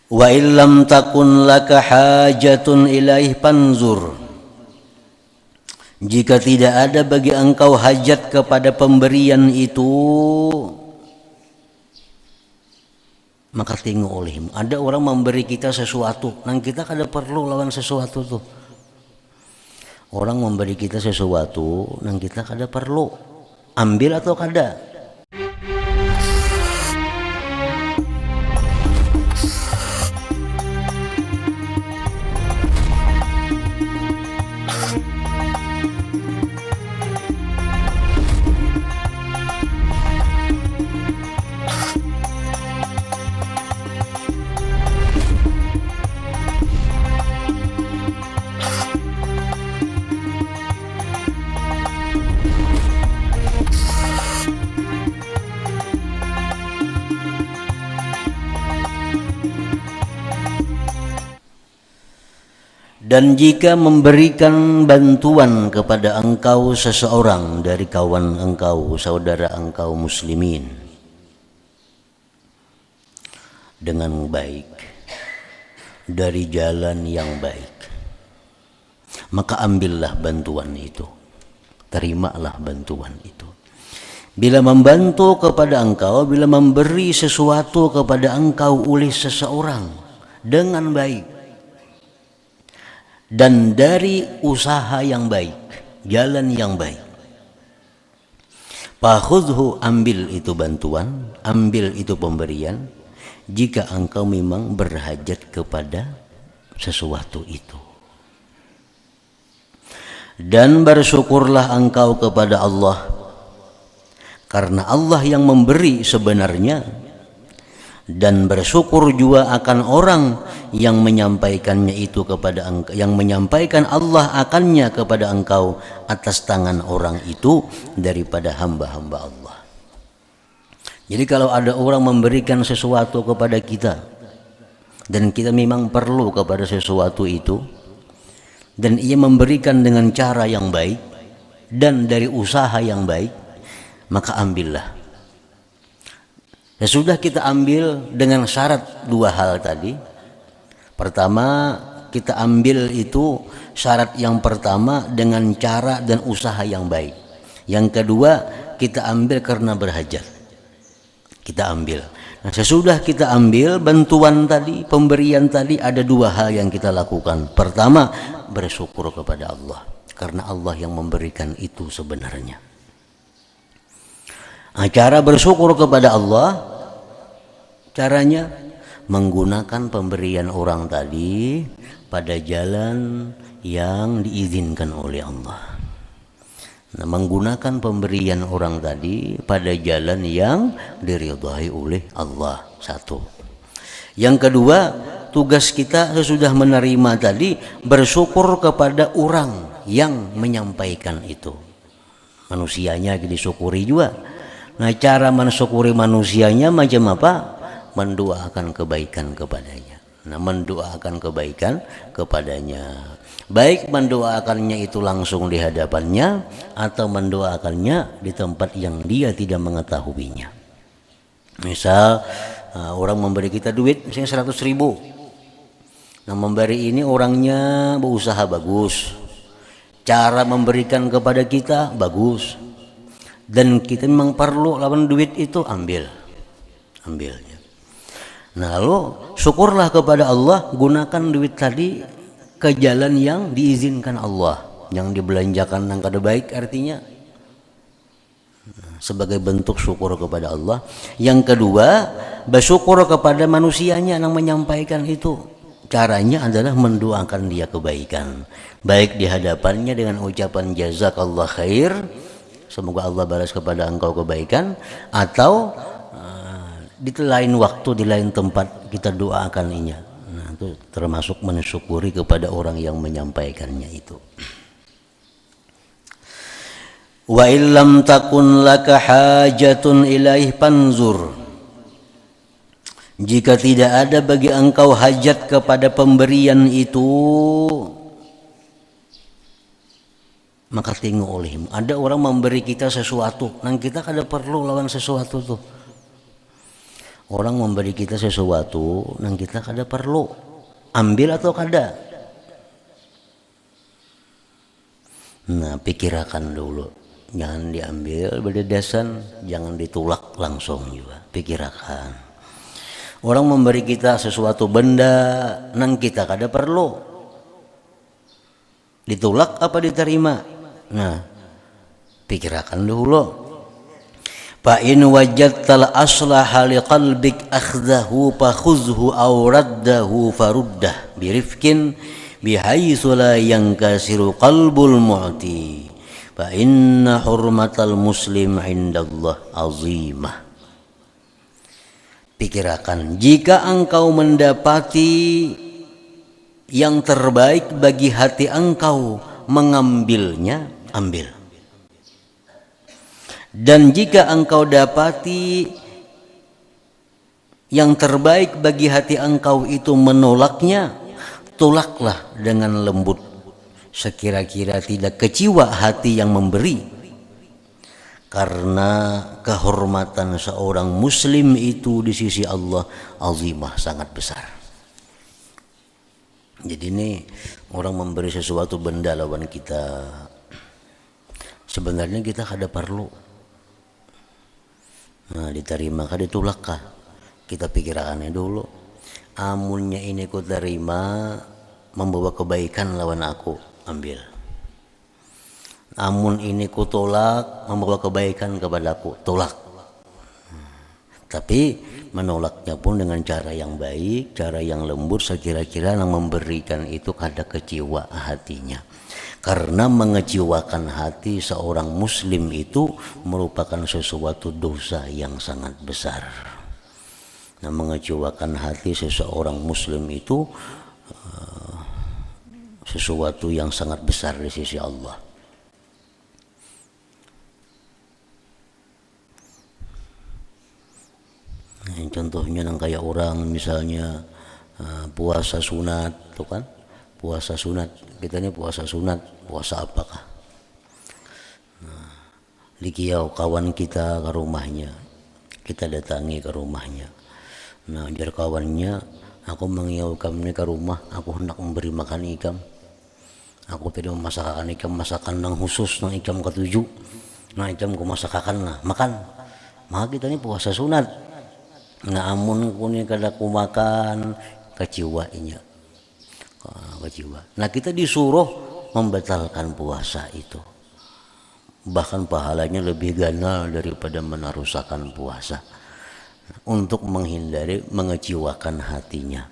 Wa illam takun laka hajatun ilaih panzur. Jika tidak ada bagi engkau hajat kepada pemberian itu, maka tengok olehmu. Ada orang memberi kita sesuatu, nang kita kada perlu lawan sesuatu tuh. Orang memberi kita sesuatu, nang kita kada perlu. Ambil atau kada? Dan jika memberikan bantuan kepada engkau seseorang dari kawan engkau, saudara engkau muslimin dengan baik, dari jalan yang baik, maka ambillah bantuan itu, terimalah bantuan itu. Bila membantu kepada engkau, bila memberi sesuatu kepada engkau oleh seseorang dengan baik, dan dari usaha yang baik, jalan yang baik, fakhudhu, ambil itu bantuan, ambil itu pemberian, jika engkau memang berhajat kepada sesuatu itu. Dan bersyukurlah engkau kepada Allah, karena Allah yang memberi sebenarnya, dan bersyukur juga akan orang yang menyampaikannya itu kepada engkau, yang menyampaikan Allah akannya kepada engkau atas tangan orang itu daripada hamba-hamba Allah. Jadi kalau ada orang memberikan sesuatu kepada kita dan kita memang perlu kepada sesuatu itu, dan ia memberikan dengan cara yang baik dan dari usaha yang baik, maka ambillah. Sudah kita ambil dengan syarat dua hal tadi. Pertama, kita ambil itu syarat yang pertama dengan cara dan usaha yang baik. Yang kedua, kita ambil karena berhajat. Kita ambil. Nah, sesudah kita ambil bantuan tadi, pemberian tadi, ada dua hal yang kita lakukan. Pertama, bersyukur kepada Allah, karena Allah yang memberikan itu sebenarnya. Cara bersyukur kepada Allah, caranya menggunakan pemberian orang tadi pada jalan yang diizinkan oleh Allah. Nah, menggunakan pemberian orang tadi pada jalan yang diridhai oleh Allah, satu. Yang kedua, tugas kita sesudah menerima tadi, bersyukur kepada orang yang menyampaikan itu. Manusianya disyukuri juga. Nah, cara mensyukuri manusianya macam apa? Mendoakan kebaikan kepadanya. Nah, mendoakan kebaikan kepadanya. Baik mendoakannya itu langsung di hadapannya, atau mendoakannya di tempat yang dia tidak mengetahuinya. Misal orang memberi kita duit misalnya 100.000. Nah, memberi ini orangnya berusaha bagus, cara memberikan kepada kita bagus, dan kita memang perlu lawan duit itu, ambilnya. Nah, lalu syukurlah kepada Allah, gunakan duit tadi ke jalan yang diizinkan Allah, yang dibelanjakan yang kada baik, artinya sebagai bentuk syukur kepada Allah. Yang kedua, bersyukur kepada manusianya yang menyampaikan itu. Caranya adalah mendoakan dia kebaikan, baik di hadapannya dengan ucapan jazakallah khair, semoga Allah balas kepada engkau kebaikan, atau di lain waktu, di lain tempat kita doakan inya. Nah, itu termasuk mensyukuri kepada orang yang menyampaikannya itu. Wa illam takun laka hajatun ilaih panzur. Jika tidak ada bagi engkau hajat kepada pemberian itu, maka tengok olehmu. Ada orang memberi kita sesuatu, nang kita kada perlu lawan sesuatu tuh. Orang memberi kita sesuatu nang kita kada perlu ambil atau kada. Nah, pikirkan dulu. Jangan diambil berdedasan, jangan ditulak langsung juga. Pikirkan. Orang memberi kita sesuatu benda nang kita kada perlu. Ditulak apa diterima? Nah, pikirkan dulu. Fa in wajadtal aslaha liqalbik akhdahu fakhuzhu aw raddahu faruddah birifkin bihaitsu la yankasiru qalbul mu'ti fa inna hurmatal muslim indallah azimah. Pikirkan, jika engkau mendapati yang terbaik bagi hati engkau, mengambilnya, ambil. Dan jika engkau dapati yang terbaik bagi hati engkau itu menolaknya, tolaklah dengan lembut, sekira-kira tidak kecewa hati yang memberi. Karena kehormatan seorang muslim itu di sisi Allah azimah, sangat besar. Jadi ini orang memberi sesuatu benda lawan kita, sebenarnya kita kada perlu. Nah, diterima kah ditulak kah? Kita pikirkannya dulu. Amunnya ini ku terima membawa kebaikan lawan aku, ambil. Amun ini ku tolak membawa kebaikan kepadaku, tolak. Tapi menolaknya pun dengan cara yang baik, cara yang lembut, sekira-kira yang memberikan itu kada kecewa hatinya. Karena mengecewakan hati seorang muslim itu merupakan sesuatu dosa yang sangat besar. Nah, mengecewakan hati seseorang muslim itu sesuatu yang sangat besar di sisi Allah. Nah, contohnya yang kayak orang misalnya puasa sunat, tuh kan? Puasa sunat, kita ini puasa sunat, puasa apakah? Nah, dikiau kawan kita ke rumahnya, kita datangi ke rumahnya. Nah, biar kawannya, aku mengiau kamu ke rumah, aku hendak memberi makan ikam. Aku tidak memasakkan ikam masakan nang khusus nang ikam ketujuh. Nah, ikam ku masakkan lah, makan. Maka kita ini puasa sunat. Nah, amun kuning kada ku makan, kecewainnya. Kecewa. Nah, kita disuruh membatalkan puasa itu. Bahkan pahalanya lebih ganal daripada meneruskan puasa. Untuk menghindari mengecewakan hatinya.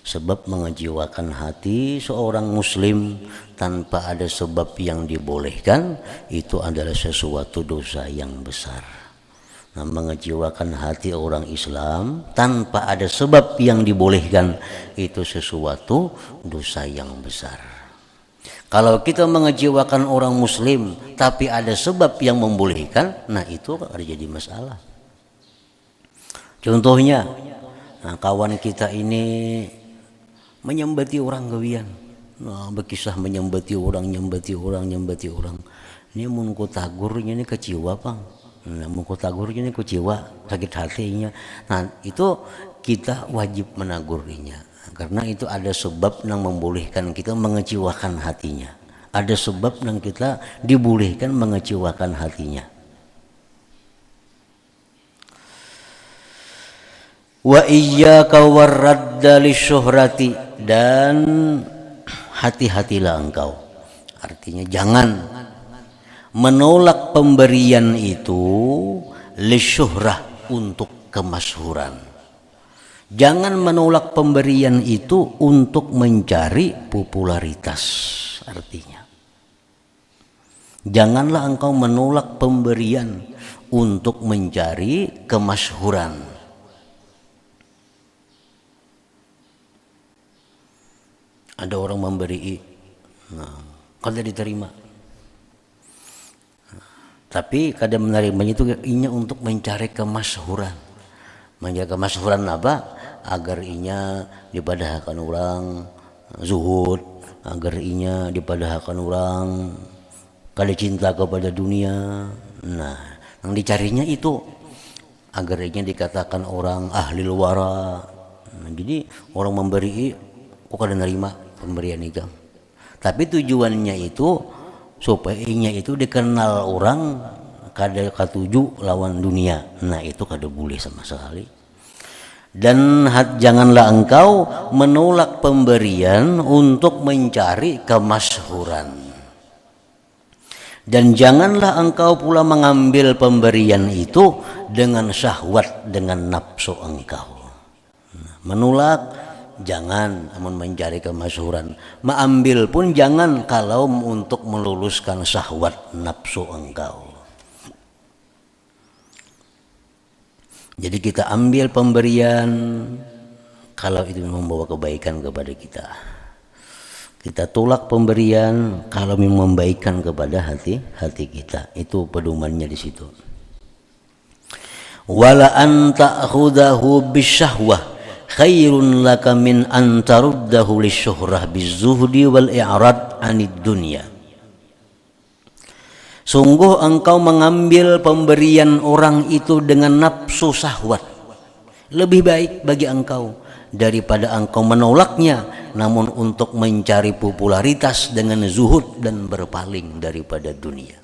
Sebab mengecewakan hati seorang muslim tanpa ada sebab yang dibolehkan, itu adalah sesuatu dosa yang besar. Nah, mengecewakan hati orang Islam tanpa ada sebab yang dibolehkan, itu sesuatu dosa yang besar. Kalau kita mengecewakan orang muslim tapi ada sebab yang membolehkan, nah itu akan jadi masalah. Contohnya, nah, kawan kita ini menyembati orang gawian. Nah, berkisah menyembati orang. Ini mun ku tagurnya ini kecewa, Bang. Mengko tagurnya ini kecewa, sakit hatinya. Nah, itu kita wajib menagurinya, karena itu ada sebab yang membolehkan kita mengecewakan hatinya. Ada sebab yang kita dibolehkan mengecewakan hatinya. Wa iyyaka warradda lisyuhrati, dan hati-hatilah engkau. Artinya jangan menolak pemberian itu lisyuhrah, untuk kemasyhuran. Jangan menolak pemberian itu untuk mencari popularitas. Artinya janganlah engkau menolak pemberian untuk mencari kemasyhuran. Ada orang memberi, nah, kada diterima. Tapi kadang menerimanya itu inya untuk mencari kemasyhuran. Mencari kemasyhuran apa? Agar inya dipadahkan orang zuhud, agar inya dipadahkan orang kada cinta kepada dunia. Nah, yang dicarinya itu agar ingin dikatakan orang ahli wara. Nah, jadi orang memberi kok kada nerima pemberian itu. Tapi tujuannya itu supaya itu dikenal orang kada katuju lawan dunia. Nah, itu kada boleh sama sekali. Dan janganlah engkau menolak pemberian untuk mencari kemasyhuran. Dan janganlah engkau pula mengambil pemberian itu dengan syahwat, dengan nafsu engkau. Menolak jangan, namun mencari kemasyhuran. Mengambil pun jangan kalau untuk meluluskan syahwat nafsu engkau. Jadi kita ambil pemberian kalau itu membawa kebaikan kepada kita. Kita tolak pemberian kalau membaikan kepada hati kita. Itu pedomannya di situ. Wala an ta'khudahu bisyahwah khairun laka min an taruddahu lisyuhrah bizuhdi wal i'rad 'anid dunya. Sungguh engkau mengambil pemberian orang itu dengan nafsu syahwat. Lebih baik bagi engkau daripada engkau menolaknya namun untuk mencari popularitas dengan zuhud dan berpaling daripada dunia.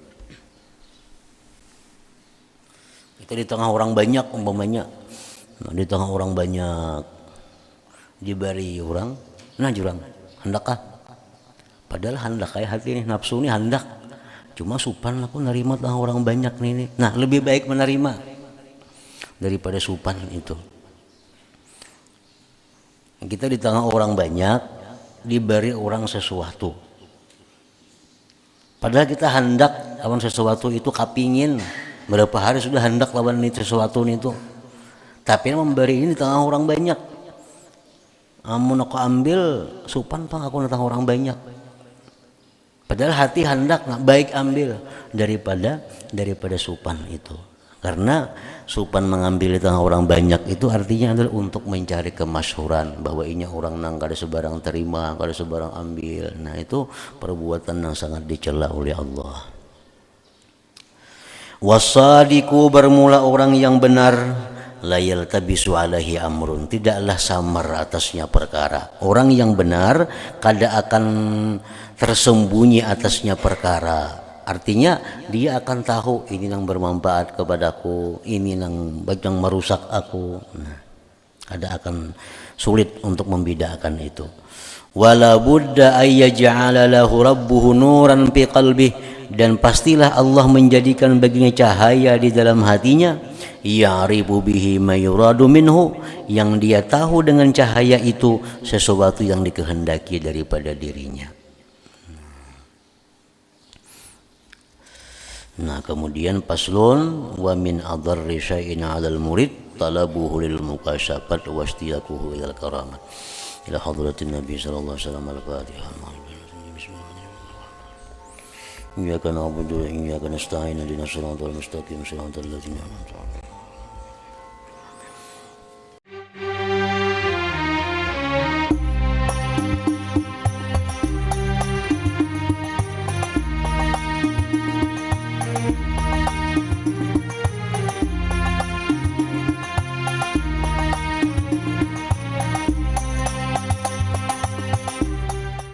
Kita di tengah orang banyak umpamanya, di tengah orang banyak diberi orang, nah jurang hendakkah? Padahal hendak kayak hati ini nafsu ini hendak. Cuma supan aku nerima tengah orang banyak nih. Nah, lebih baik menerima daripada supan itu. Kita di tengah orang banyak diberi orang sesuatu. Padahal kita hendak lawan sesuatu itu kapingin. Berapa hari sudah hendak lawan sesuatu itu. Tapi memberi ini di tengah orang banyak. Amun aku ambil supan pang aku di tengah orang banyak. Padahal hati hendak baik ambil daripada supan itu. Karena supan mengambil di tengah orang banyak itu artinya adalah untuk mencari kemasyhuran bahwa ini orang nang kada sebarang terima, kada sebarang ambil. Nah, itu perbuatan yang sangat dicela oleh Allah. Wasadiku bermula orang yang benar la yaltabisu alaihi amrun, tidaklah samar atasnya perkara. Orang yang benar kada akan tersembunyi atasnya perkara. Artinya dia akan tahu ini yang bermanfaat kepadaku, ini yang merusak aku. Nah, ada akan sulit untuk membedakan itu. Wala budda ayyaj'ala lahu rabbuhu nuran fi qalbih, dan pastilah Allah menjadikan baginya cahaya di dalam hatinya, ya'rifu bihi ma yuradu minhu, yang dia tahu dengan cahaya itu sesuatu yang dikehendaki daripada dirinya. Nah, kemudian paslon wa min adarri syai'in 'alal murid talabuhu lil mukasyafat wa istiyaquhu ilal karamat. Ila hadratin Nabi sallallahu alaihi wasallam al-Fatihah. Iyyaka na'budu wa iyyaka nasta'in ihdinas siratal mustaqim siratal ladzina an'amta 'alaihim.